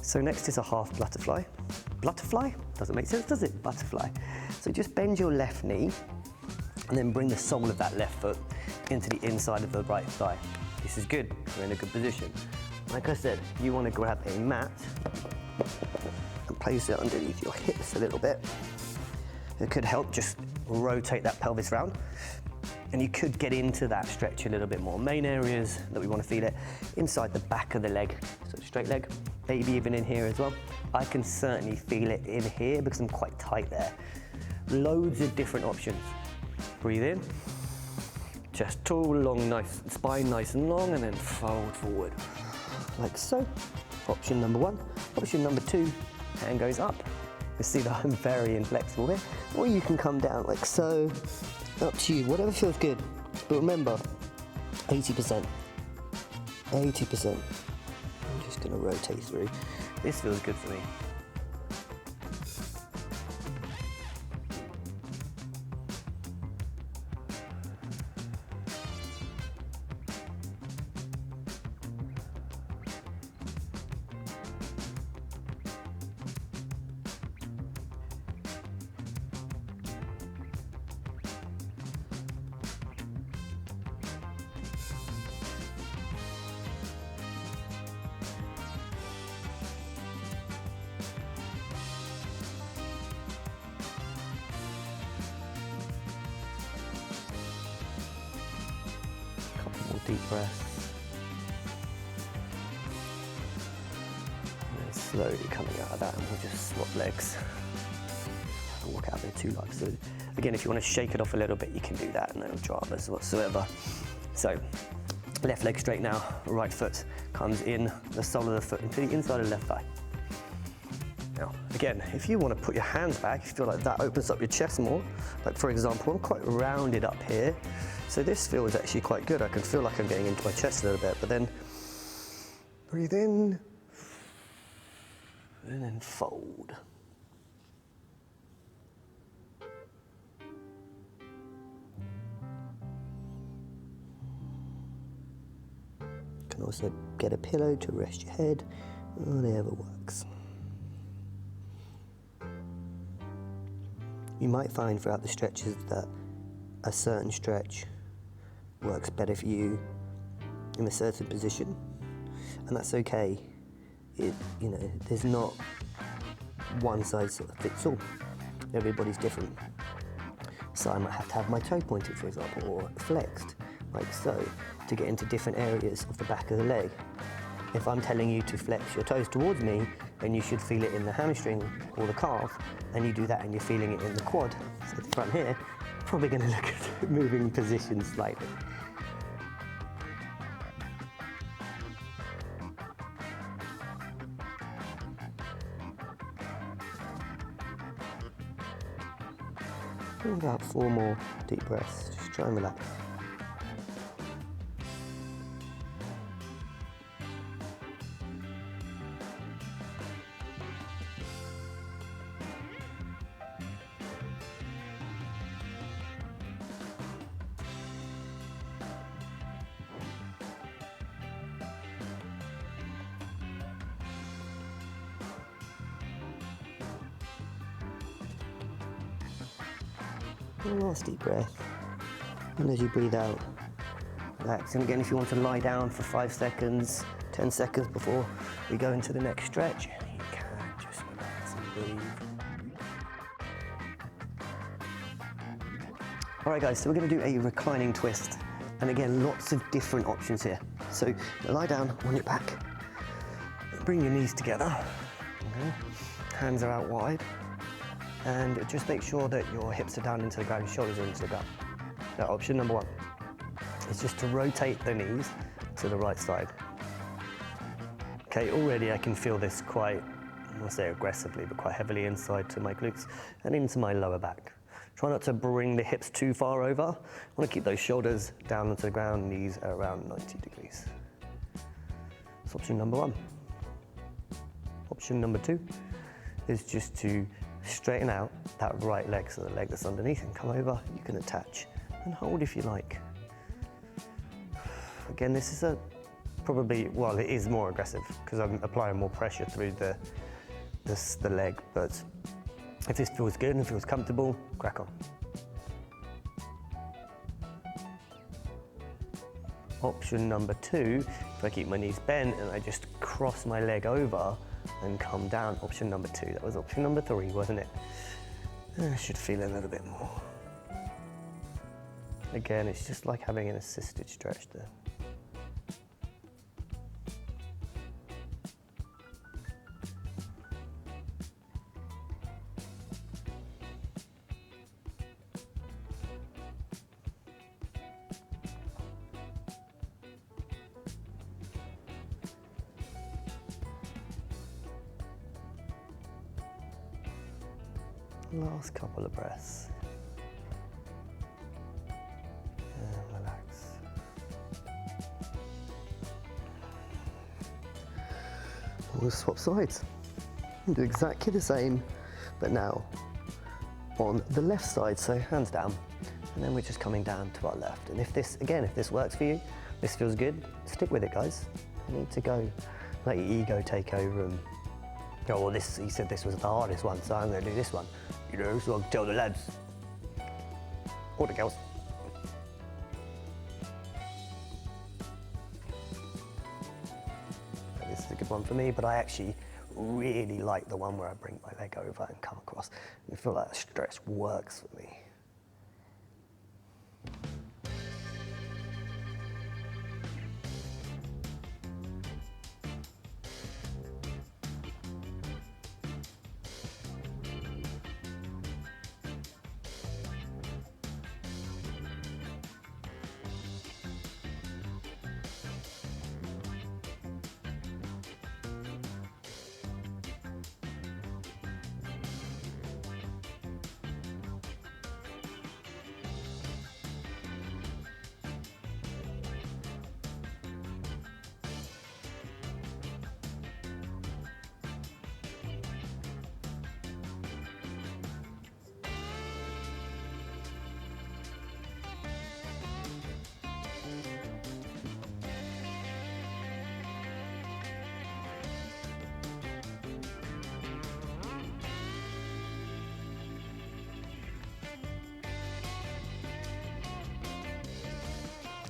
So next is a half butterfly. Butterfly? Doesn't make sense, does it? Butterfly. So just bend your left knee and then bring the sole of that left foot into the inside of the right thigh. This is good, you're in a good position. Like I said, you want to grab a mat and place it underneath your hips a little bit. It could help just rotate that pelvis round. And you could get into that stretch a little bit more. Main areas that we want to feel it inside the back of the leg, so straight leg, maybe even in here as well. I can certainly feel it in here because I'm quite tight there. Loads of different options. Breathe in, chest tall, long, nice, spine nice and long, and then fold forward, like so. Option number one. Option number two, hand goes up. You see that I'm very inflexible here. Or you can come down like so. Up to you, whatever feels good. But remember, 80%. 80%. I'm just gonna rotate through. This feels good for me. Deep breaths. And then slowly coming out of that, and we'll just swap legs. I'll walk out a bit too light. So again, if you want to shake it off a little bit, you can do that, no dramas whatsoever. So left leg straight now, right foot comes in the sole of the foot into the inside of the left thigh. Now, again, if you want to put your hands back, if you feel like that opens up your chest more, like for example, I'm quite rounded up here, so this feels actually quite good. I can feel like I'm getting into my chest a little bit, but then breathe in, and then fold. You can also get a pillow to rest your head, whatever works. You might find throughout the stretches that a certain stretch works better for you in a certain position, and that's okay. There's not one size fits all. Everybody's different. So I might have to have my toe pointed, for example, or flexed, like so, to get into different areas of the back of the leg. If I'm telling you to flex your toes towards me, then you should feel it in the hamstring or the calf, and you do that and you're feeling it in the quad. So the front here, probably going to look at moving position slightly. And about 4 more deep breaths, just try and relax. And last deep breath. And as you breathe out, relax. And again, if you want to lie down for 5 seconds, 10 seconds before we go into the next stretch, you can just relax and breathe. All right, guys, so we're going to do a reclining twist. And again, lots of different options here. So lie down on your back, bring your knees together, okay. Hands are out wide. And just make sure that your hips are down into the ground, your shoulders are into the ground. Now, option number 1 is just to rotate the knees to the right side. Okay, already I can feel this quite, I won't say aggressively, but quite heavily inside to my glutes and into my lower back. Try not to bring the hips too far over. I want to keep those shoulders down onto the ground, knees are around 90 degrees. That's option number 1. Option number 2 is just to straighten out that right leg, so the leg that's underneath, and come over. You can attach and hold if you like. Again, this is a probably, well, it is more aggressive because I'm applying more pressure through the leg, but if this feels good and feels comfortable, crack on. Option number 2, if I keep my knees bent and I just cross my leg over and come down. Option number 2, that was option number 3, wasn't it? I should feel a little bit more. Again, it's just like having an assisted stretch there. Last couple of breaths. And relax. We'll swap sides. Do exactly the same, but now on the left side, so hands down, and then we're just coming down to our left. And if this, again, if this works for you, this feels good, stick with it, guys. You need to go, let your ego take over and go, well, this, he said this was the hardest one, so I'm going to do this one. You know, so I'll tell the lads. Or the girls. This is a good one for me, but I actually really like the one where I bring my leg over and come across. I feel like the stretch works for me.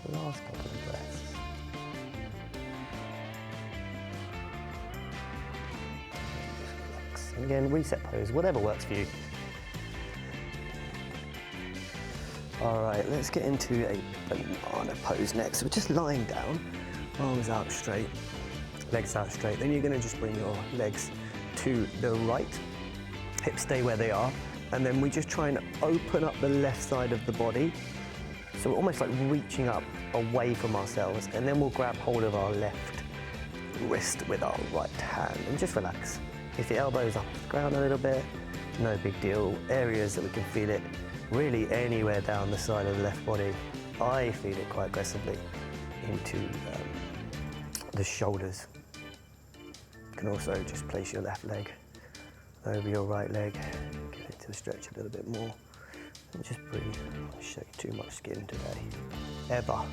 Last couple of breaths. Relax. And again, reset pose, whatever works for you. All right, let's get into a banana pose next. So we're just lying down, arms out straight, legs out straight. Then you're gonna just bring your legs to the right, hips stay where they are, and then we just try and open up the left side of the body. So we're almost like reaching up away from ourselves, and then we'll grab hold of our left wrist with our right hand and just relax. If the elbow's up off the ground a little bit, no big deal. Areas that we can feel it really anywhere down the side of the left body. I feel it quite aggressively into the shoulders. You can also just place your left leg over your right leg, get it to stretch a little bit more. And just breathe. Don't show you too much skin today. Ever.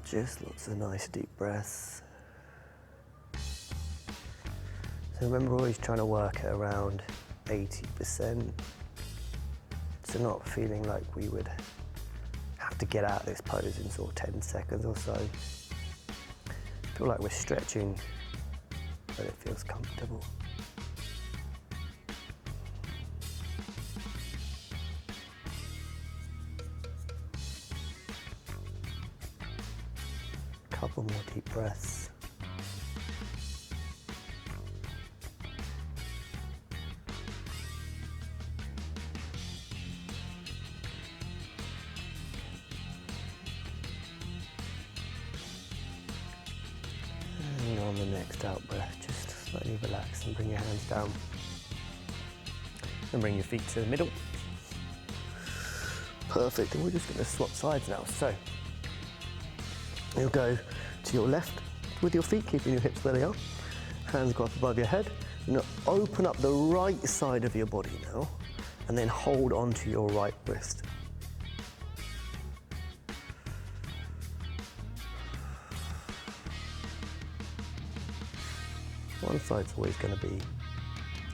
Just lots of nice deep breaths. So remember, always trying to work at around 80%. So not feeling like we would have to get out of this pose in sort of 10 seconds or so. Feel like we're stretching, but it feels comfortable. Couple more deep breaths. And on the next out breath, just slightly relax and bring your hands down. And bring your feet to the middle. Perfect, and we're just going to swap sides now. So you'll go to your left with your feet, keeping your hips where they are. Hands go up above your head. You're going to open up the right side of your body now, and then hold onto your right wrist. One side's always going to be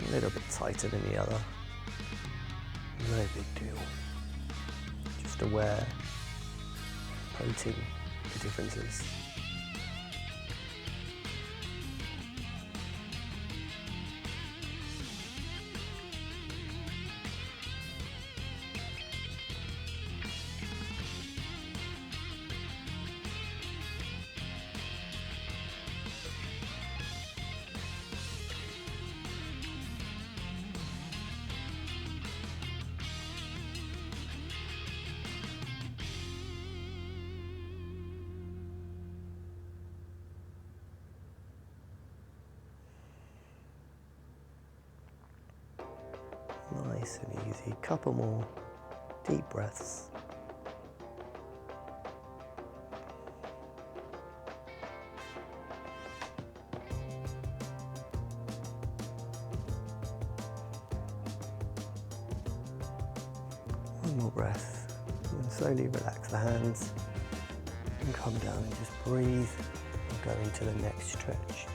a little bit tighter than the other. No big deal. Just aware, noting the differences. Nice and easy. Couple more deep breaths. One more breath. And slowly relax the hands and come down and just breathe and go into the next stretch.